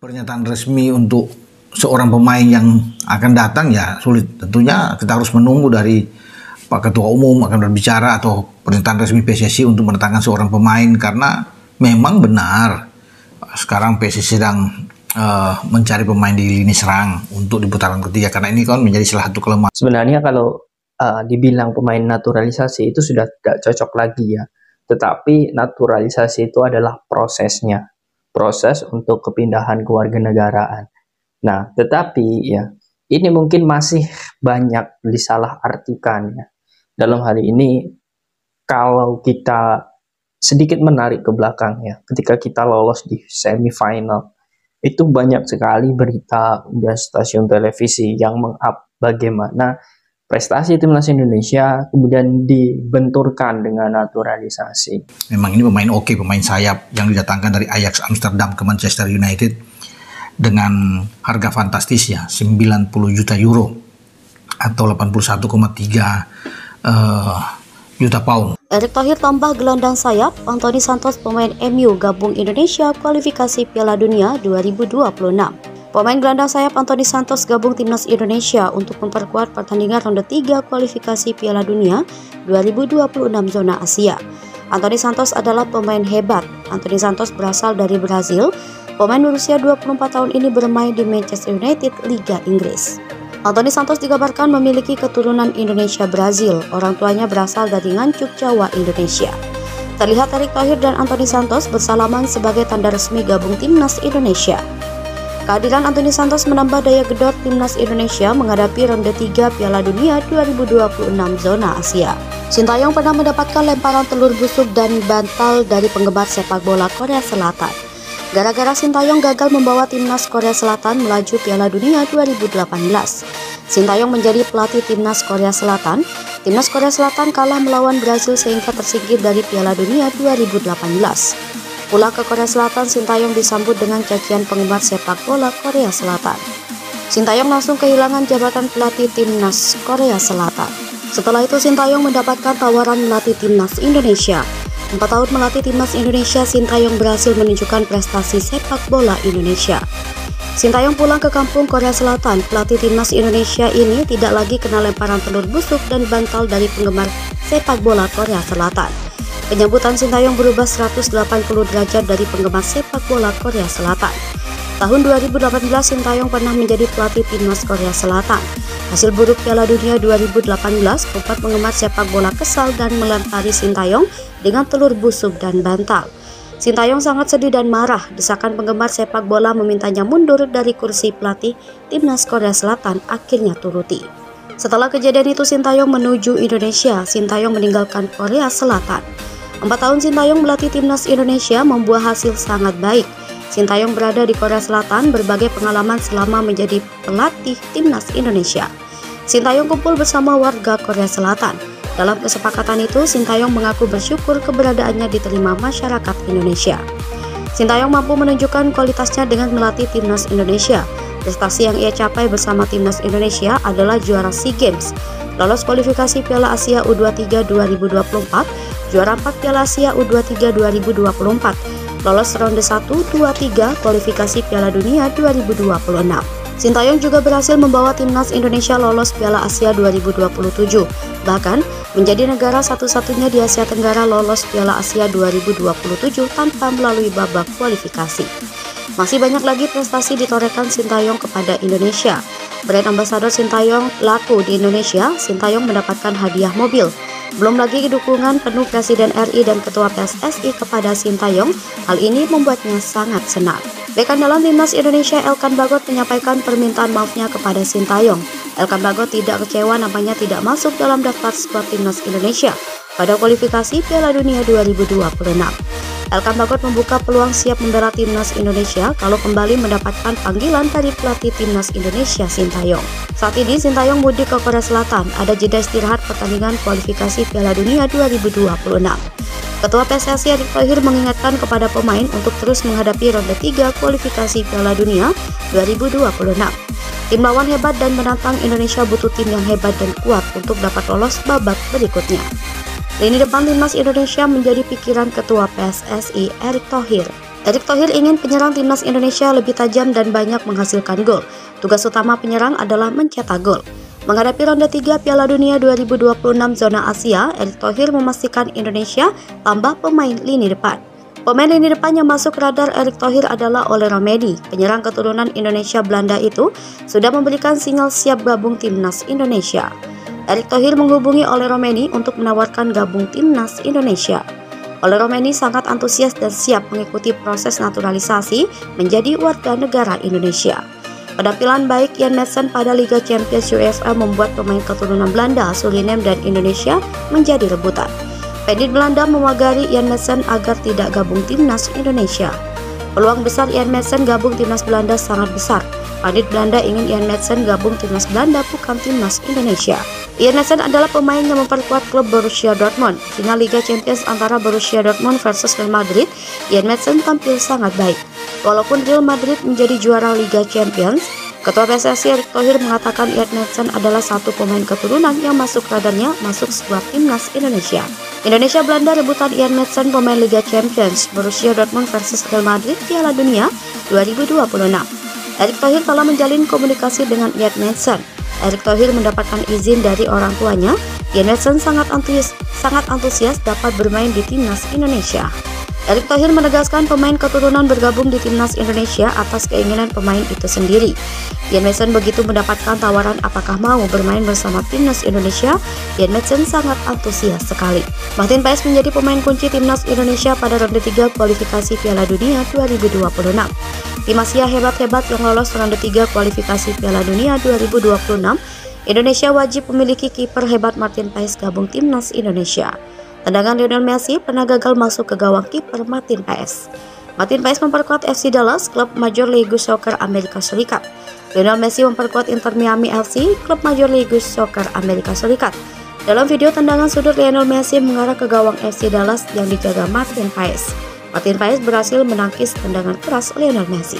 Pernyataan resmi untuk seorang pemain yang akan datang ya sulit. Tentunya kita harus menunggu dari Pak Ketua Umum akan berbicara atau pernyataan resmi PSSI untuk mendatangkan seorang pemain, karena memang benar sekarang PSSI sedang mencari pemain di lini serang untuk di putaran ketiga, karena ini kan menjadi salah satu kelemahan. Sebenarnya kalau dibilang pemain naturalisasi itu sudah tidak cocok lagi ya, tetapi naturalisasi itu adalah prosesnya, proses untuk kepindahan kewarganegaraan. Nah, tetapi ya ini mungkin masih banyak disalahartikan ya. Dalam hal ini, kalau kita sedikit menarik ke belakang ya, ketika kita lolos di semifinal, itu banyak sekali berita di stasiun televisi yang meng-up bagaimana prestasi timnas Indonesia kemudian dibenturkan dengan naturalisasi. Memang ini pemain oke, pemain sayap yang didatangkan dari Ajax Amsterdam ke Manchester United dengan harga fantastis ya, 90 juta euro atau 81,3 juta pound. Erick Thohir tambah gelandang sayap. Anthony Santos pemain MU gabung Indonesia kualifikasi Piala Dunia 2026. Pemain gelandang sayap Anthony Santos gabung timnas Indonesia untuk memperkuat pertandingan ronde 3 kualifikasi Piala Dunia 2026 zona Asia. Anthony Santos adalah pemain hebat. Anthony Santos berasal dari Brazil. Pemain berusia 24 tahun ini bermain di Manchester United, Liga Inggris. Anthony Santos dikabarkan memiliki keturunan Indonesia-Brazil. Orang tuanya berasal dari Ngancuk, Jawa, Indonesia. Terlihat Erick Thohir dan Anthony Santos bersalaman sebagai tanda resmi gabung timnas Indonesia. Kehadiran Anthony Santos menambah daya gedor timnas Indonesia menghadapi ronde 3 Piala Dunia 2026 zona Asia. Sintayong pernah mendapatkan lemparan telur busuk dan bantal dari penggemar sepak bola Korea Selatan. Gara-gara Sintayong gagal membawa timnas Korea Selatan melaju Piala Dunia 2018. Sintayong menjadi pelatih timnas Korea Selatan. Timnas Korea Selatan kalah melawan Brazil sehingga tersingkir dari Piala Dunia 2018. Pulang ke Korea Selatan, Sintayong disambut dengan cacian penggemar sepak bola Korea Selatan. Sintayong langsung kehilangan jabatan pelatih timnas Korea Selatan. Setelah itu, Sintayong mendapatkan tawaran melatih timnas Indonesia. 4 tahun melatih timnas Indonesia, Sintayong berhasil menunjukkan prestasi sepak bola Indonesia. Sintayong pulang ke kampung Korea Selatan. Pelatih timnas Indonesia ini tidak lagi kena lemparan telur busuk dan bantal dari penggemar sepak bola Korea Selatan. Penyambutan Sintayong berubah 180 derajat dari penggemar sepak bola Korea Selatan. Tahun 2018, Sintayong pernah menjadi pelatih timnas Korea Selatan. Hasil buruk Piala Dunia 2018 membuat penggemar sepak bola kesal dan melempari Sintayong dengan telur busuk dan bantal. Sintayong sangat sedih dan marah. Desakan penggemar sepak bola memintanya mundur dari kursi pelatih timnas Korea Selatan akhirnya turuti. Setelah kejadian itu, Sintayong menuju Indonesia. Sintayong meninggalkan Korea Selatan. 4 tahun Sintayong melatih timnas Indonesia membuah hasil sangat baik. Sintayong berada di Korea Selatan berbagai pengalaman selama menjadi pelatih timnas Indonesia. Sintayong kumpul bersama warga Korea Selatan. Dalam kesepakatan itu, Sintayong mengaku bersyukur keberadaannya diterima masyarakat Indonesia. Sintayong mampu menunjukkan kualitasnya dengan melatih timnas Indonesia. Prestasi yang ia capai bersama timnas Indonesia adalah juara SEA Games, lolos kualifikasi Piala Asia U23 2024, juara 4 Piala Asia U23 2024, lolos ronde 1, 2, 3 kualifikasi Piala Dunia 2026. Sintayong juga berhasil membawa timnas Indonesia lolos Piala Asia 2027, bahkan menjadi negara satu-satunya di Asia Tenggara lolos Piala Asia 2027 tanpa melalui babak kualifikasi. Masih banyak lagi prestasi ditorehkan Sintayong kepada Indonesia. Brand Ambassador Sintayong laku di Indonesia. Sintayong mendapatkan hadiah mobil. Belum lagi dukungan penuh Presiden RI dan Ketua PSSI kepada Sintayong. Hal ini membuatnya sangat senang. Bek andalan timnas Indonesia Elkan Bagot menyampaikan permintaan maafnya kepada Sintayong. Elkan Bagot tidak kecewa namanya tidak masuk dalam daftar skuad timnas Indonesia pada kualifikasi Piala Dunia 2026. Elkan Bagot membuka peluang siap membela timnas Indonesia kalau kembali mendapatkan panggilan dari pelatih timnas Indonesia Sintayong. Saat ini Sintayong mudik ke Korea Selatan, ada jeda istirahat pertandingan kualifikasi Piala Dunia 2026. Ketua PSSI Erick Thohir mengingatkan kepada pemain untuk terus menghadapi ronde 3 kualifikasi Piala Dunia 2026. Tim lawan hebat dan menantang Indonesia butuh tim yang hebat dan kuat untuk dapat lolos babak berikutnya. Lini depan timnas Indonesia menjadi pikiran Ketua PSSI Erick Thohir. Erick Thohir ingin penyerang timnas Indonesia lebih tajam dan banyak menghasilkan gol. Tugas utama penyerang adalah mencetak gol. Menghadapi ronde 3 Piala Dunia 2026 zona Asia, Erick Thohir memastikan Indonesia tambah pemain lini depan. Pemain lini depan yang masuk radar Erick Thohir adalah Ole Romeni. Penyerang keturunan Indonesia Belanda itu sudah memberikan sinyal siap gabung timnas Indonesia. Erick Thohir menghubungi Ole Romeni untuk menawarkan gabung timnas Indonesia. Ole Romeni sangat antusias dan siap mengikuti proses naturalisasi menjadi warga negara Indonesia. Penampilan baik Jan Madsen pada Liga Champions UEFA membuat pemain keturunan Belanda, Suriname, dan Indonesia menjadi rebutan. Pendit Belanda memagari Jan Madsen agar tidak gabung timnas Indonesia. Peluang besar Jan Madsen gabung timnas Belanda sangat besar. Pandit Belanda ingin Jan Madsen gabung timnas Belanda, bukan timnas Indonesia. Jan Madsen adalah pemain yang memperkuat klub Borussia Dortmund. Final Liga Champions antara Borussia Dortmund versus Real Madrid, Jan Madsen tampil sangat baik. Walaupun Real Madrid menjadi juara Liga Champions, Ketua PSSI Erick Thohir mengatakan Jan Madsen adalah satu pemain keturunan yang masuk radarnya masuk skuad timnas Indonesia. Indonesia-Belanda rebutan Jan Madsen pemain Liga Champions, Borussia Dortmund versus Real Madrid Piala Dunia 2026. Erick Thohir telah menjalin komunikasi dengan Jan Madsen. Erick Thohir mendapatkan izin dari orang tuanya. Jan Madsen sangat antusias dapat bermain di timnas Indonesia. Erick Thohir menegaskan pemain keturunan bergabung di timnas Indonesia atas keinginan pemain itu sendiri. Jan Madsen begitu mendapatkan tawaran apakah mau bermain bersama timnas Indonesia, Jan Madsen sangat antusias sekali. Martin Paes menjadi pemain kunci timnas Indonesia pada ronde 3 kualifikasi Piala Dunia 2026. Tim Asia hebat-hebat yang lolos ronde 3 kualifikasi Piala Dunia 2026, Indonesia wajib memiliki kiper hebat Martin Paes gabung timnas Indonesia. Tendangan Lionel Messi pernah gagal masuk ke gawang kiper Martin Paes. Martin Paes memperkuat FC Dallas, klub Major League Soccer Amerika Serikat. Lionel Messi memperkuat Inter Miami FC, klub Major League Soccer Amerika Serikat. Dalam video tendangan sudut Lionel Messi mengarah ke gawang FC Dallas yang dijaga Martin Paes. Martin Paes berhasil menangkis tendangan keras Lionel Messi.